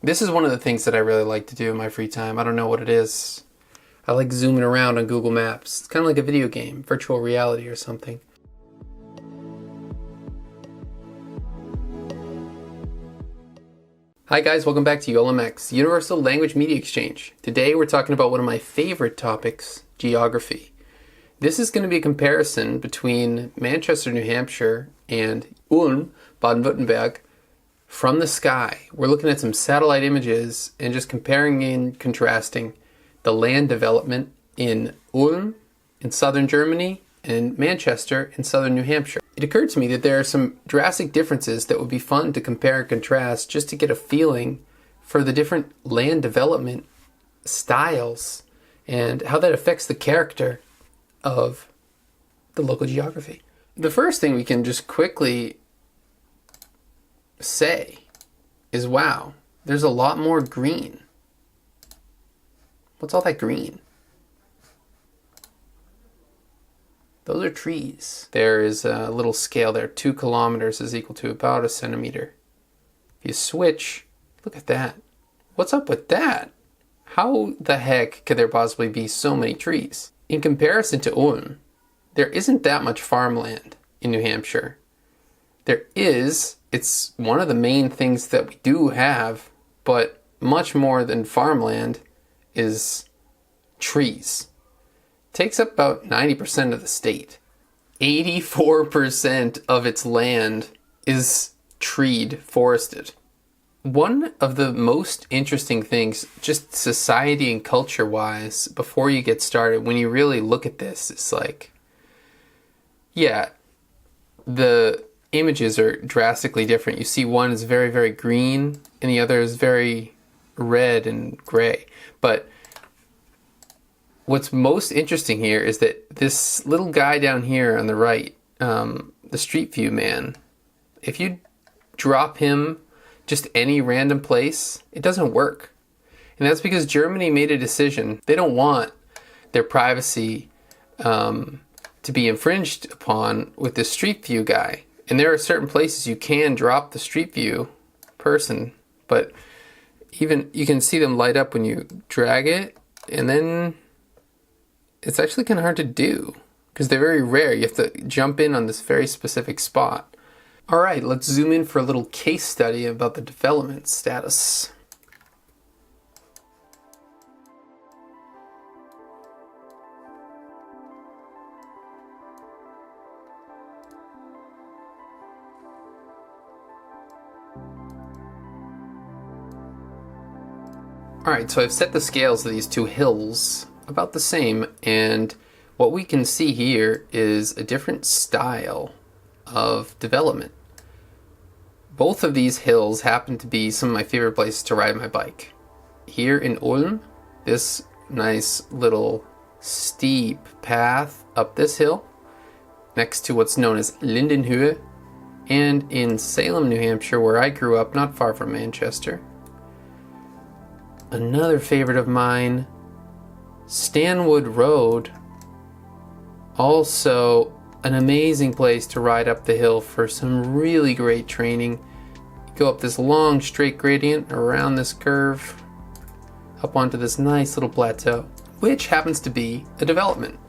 This is one of the things that I really like to do in my free time. I don't know what it is. I like zooming around on Google Maps. It's kind of like a video game, virtual reality or something. Hi guys, welcome back to ULMX, Universal Language Media Exchange. Today we're talking about one of my favorite topics, geography. This is going to be a comparison between Manchester, New Hampshire and Ulm, Baden-Württemberg, from the sky. We're looking at some satellite images and just comparing and contrasting the land development in Ulm in southern Germany and Manchester in southern New Hampshire. It occurred to me that there are some drastic differences that would be fun to compare and contrast just to get a feeling for the different land development styles and how that affects the character of the local geography. The first thing we can just quickly say is, wow, there's a lot more green. What's all that green? Those are trees. There is a little scale there. 2 kilometers is equal to about a centimeter. If you switch, look at that. What's up with that? How the heck could there possibly be so many trees? In comparison to Ulm, there isn't that much farmland in New Hampshire. There is. It's one of the main things that we do have, but much more than farmland is trees. It takes up about 90% of the state. 84% of its land is treed, forested. One of the most interesting things, just society and culture-wise, before you get started, when you really look at this, it's like, yeah, the images are drastically different. You see one is very, very green, and the other is very red and gray. But what's most interesting here is that this little guy down here on the right, the Street View man, if you drop him just any random place, it doesn't work. And that's because Germany made a decision. They don't want their privacy to be infringed upon with this Street View guy. And there are certain places you can drop the Street View person, but even you can see them light up when you drag it, and then it's actually kind of hard to do because they're very rare. You have to jump in on this very specific spot. All right, let's zoom in for a little case study about the development status. Alright, so I've set the scales of these two hills about the same, and what we can see here is a different style of development. Both of these hills happen to be some of my favorite places to ride my bike. Here in Ulm, this nice little steep path up this hill, next to what's known as Lindenhöhe, and in Salem, New Hampshire, where I grew up, not far from Manchester. Another favorite of mine, Stanwood Road, also an amazing place to ride up the hill for some really great training. You go up this long straight gradient around this curve, up onto this nice little plateau, which happens to be a development.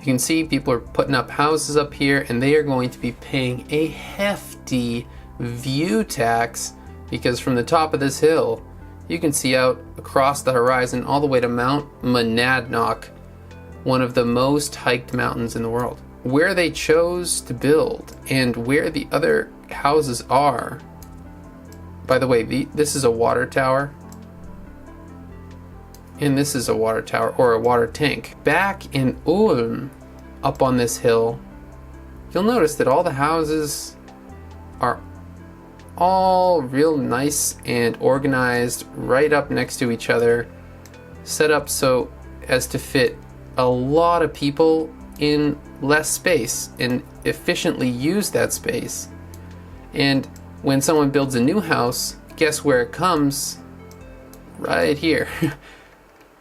You can see people are putting up houses up here, and they are going to be paying a hefty view tax because from the top of this hill, you can see out across the horizon all the way to Mount Monadnock, one of the most hiked mountains in the world. Where they chose to build and where the other houses are. By the way, this is a water tower. And this is a water tower or a water tank. Back in Ulm, up on this hill, you'll notice that all the houses are all real nice and organized right up next to each other, set up so as to fit a lot of people in less space and efficiently use that space. And when someone builds a new house, guess where it comes? Right here.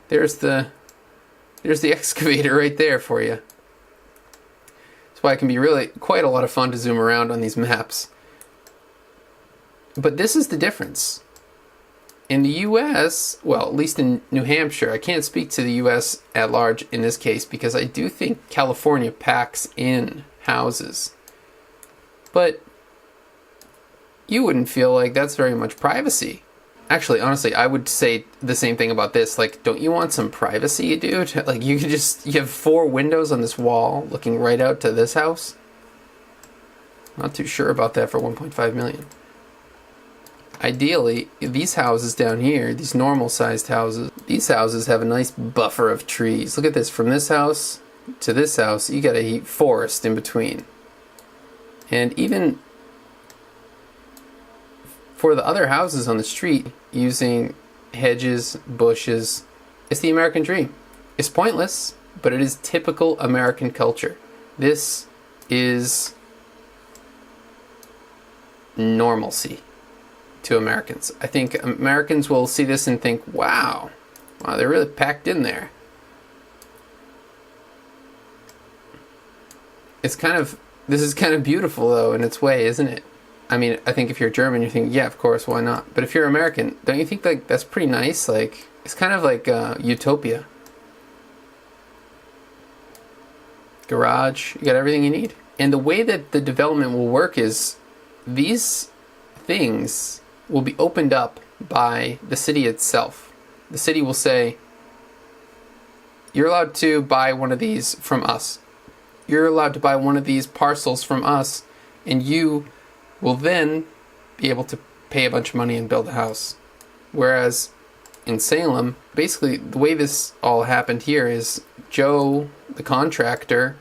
There's the excavator right there for you. That's why it can be really quite a lot of fun to zoom around on these maps. But this is the difference. In the US, well, at least in New Hampshire, I can't speak to the US at large in this case because I do think California packs in houses. But you wouldn't feel like that's very much privacy. Actually, honestly, I would say the same thing about this. Like, don't you want some privacy, dude? Like, you have 4 windows on this wall looking right out to this house? Not too sure about that for 1.5 million. Ideally, these houses down here, these normal sized houses, these houses have a nice buffer of trees. Look at this, from this house to this house, you got a forest in between. And even for the other houses on the street, using hedges, bushes, it's the American dream. It's pointless, but it is typical American culture. This is normalcy to Americans. I think Americans will see this and think, wow, they're really packed in there. This is kind of beautiful though in its way, isn't it? I mean, I think if you're German, you think, yeah, of course, why not? But if you're American, don't you think like that's pretty nice? Like, it's kind of like utopia. Garage, you got everything you need. And the way that the development will work is these things will be opened up by the city itself. The city will say, you're allowed to buy one of these from us. You're allowed to buy one of these parcels from us, and you will then be able to pay a bunch of money and build a house. Whereas in Salem, basically the way this all happened here is Joe, the contractor,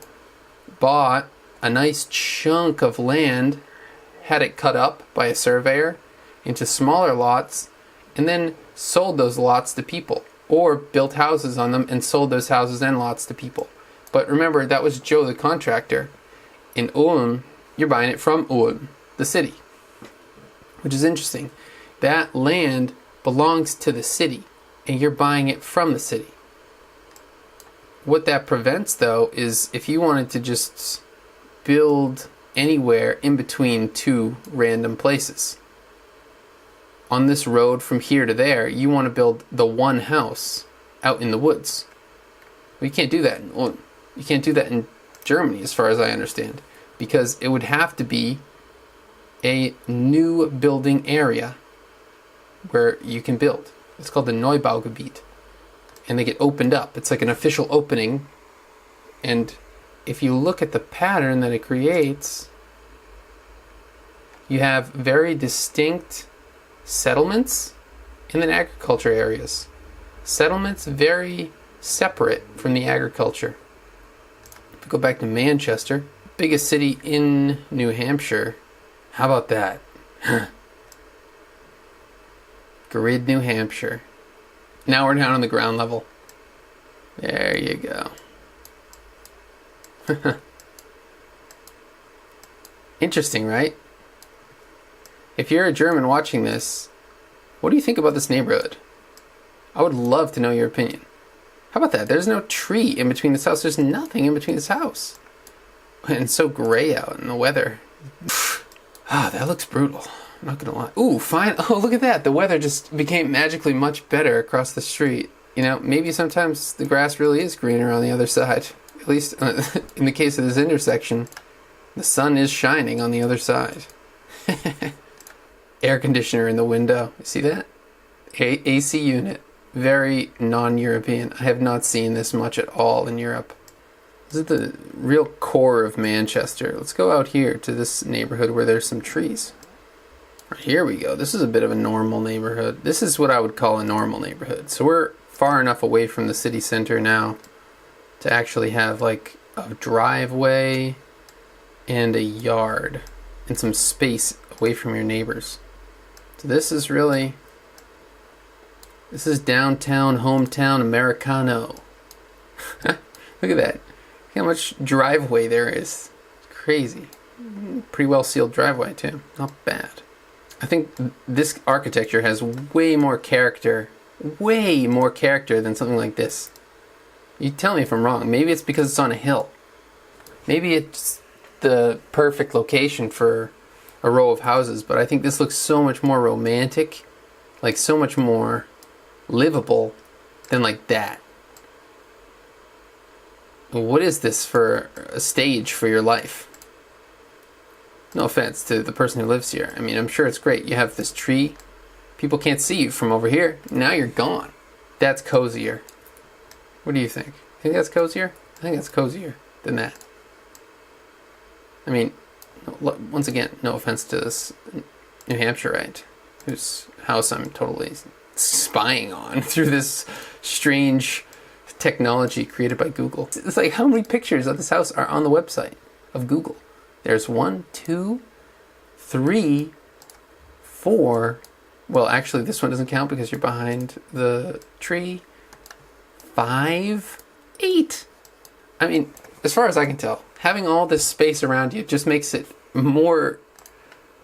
bought a nice chunk of land, had it cut up by a surveyor into smaller lots, and then sold those lots to people, or built houses on them and sold those houses and lots to people. But remember, that was Joe the contractor. In Ulm, you're buying it from Ulm, the city, which is interesting. That land belongs to the city, and you're buying it from the city. What that prevents, though, is if you wanted to just build anywhere in between 2 random places. On this road from here to there, you want to build the one house out in the woods. Well, you can't do that in Ulm. You can't do that in Germany, as far as I understand, because it would have to be a new building area where you can build. It's called the Neubaugebiet. And they get opened up. It's like an official opening. And if you look at the pattern that it creates, you have very distinct settlements and then agriculture areas. Settlements very separate from the agriculture. If we go back to Manchester, biggest city in New Hampshire. How about that? Grid, New Hampshire. Now we're down on the ground level. There you go. Interesting, right? If you're a German watching this, what do you think about this neighborhood? I would love to know your opinion. How about that? There's no tree in between this house. There's nothing in between this house. And it's so gray out in the weather. That looks brutal. I'm not gonna lie. Ooh, fine. Oh, look at that. The weather just became magically much better across the street. You know, maybe sometimes the grass really is greener on the other side. At least in the case of this intersection, the sun is shining on the other side. Air conditioner in the window. You see that? AC unit. Very non-European. I have not seen this much at all in Europe. This is the real core of Manchester. Let's go out here to this neighborhood where there's some trees. Here we go. This is a bit of a normal neighborhood. This is what I would call a normal neighborhood. So we're far enough away from the city center now to actually have like a driveway and a yard and some space away from your neighbors. So this is downtown, hometown, Americano. Look at that. Look how much driveway there is. It's crazy. Pretty well sealed driveway too. Not bad. I think this architecture has way more character than something like this. You tell me if I'm wrong. Maybe it's because it's on a hill. Maybe it's the perfect location for a row of houses, but I think this looks so much more romantic like so much more livable than like that. What is this for a stage for your life? No offense to the person who lives here. I mean, I'm sure it's great. You have this tree. People can't see you from over here. Now you're gone. That's cozier. What do you think? Think that's cozier? I think that's cozier than that. I mean, once again, no offense to this New Hampshireite whose house I'm totally spying on through this strange technology created by Google. It's like, how many pictures of this house are on the website of Google? There's 1, 2, 3, 4. Well, actually, this one doesn't count because you're behind the tree. 5, 8. I mean, as far as I can tell, having all this space around you just makes it more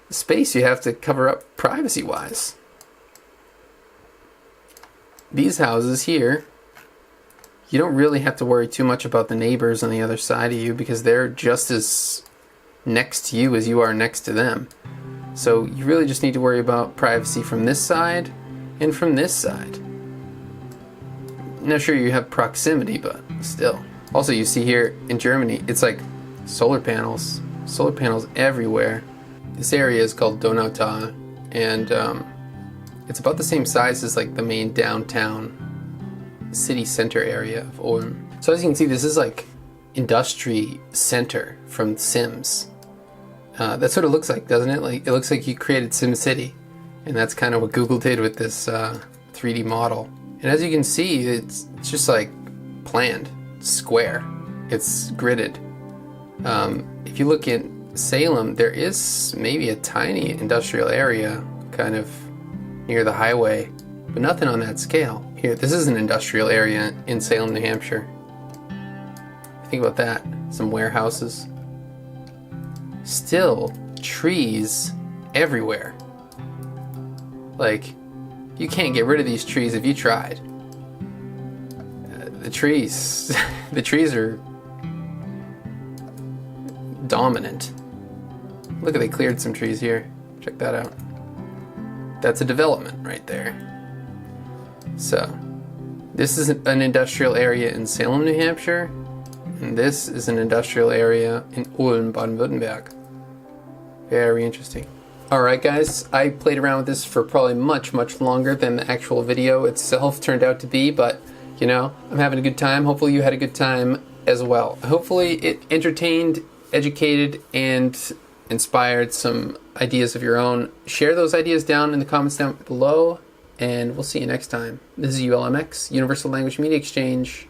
space you have to cover up privacy-wise. These houses here, you don't really have to worry too much about the neighbors on the other side of you because they're just as next to you as you are next to them. So you really just need to worry about privacy from this side and from this side. Now sure, you have proximity, but still. Also, you see here in Germany, it's like solar panels everywhere. This area is called Donautal, and it's about the same size as like the main downtown city center area of Ulm. So as you can see, this is like industry center from Sims. That's what it looks like, doesn't it? Like, it looks like you created SimCity, and that's kind of what Google did with this 3D model. And as you can see, it's just like planned, it's square, it's gridded. If you look in Salem, there is maybe a tiny industrial area kind of near the highway, but nothing on that scale. Here, this is an industrial area in Salem, New Hampshire. Think about that. Some warehouses. Still trees everywhere. Like, you can't get rid of these trees if you tried. The trees are dominant. Look, they cleared some trees here. Check that out. That's a development right there. So, this is an industrial area in Salem, New Hampshire, and this is an industrial area in Ulm, Baden-Württemberg. Very interesting. Alright guys, I played around with this for probably much longer than the actual video itself turned out to be, but you know, I'm having a good time. Hopefully you had a good time as well. Hopefully it entertained, educated, and inspired some ideas of your own. Share those ideas down in the comments down below, and we'll see you next time. This is ULMX, Universal Language Media Exchange.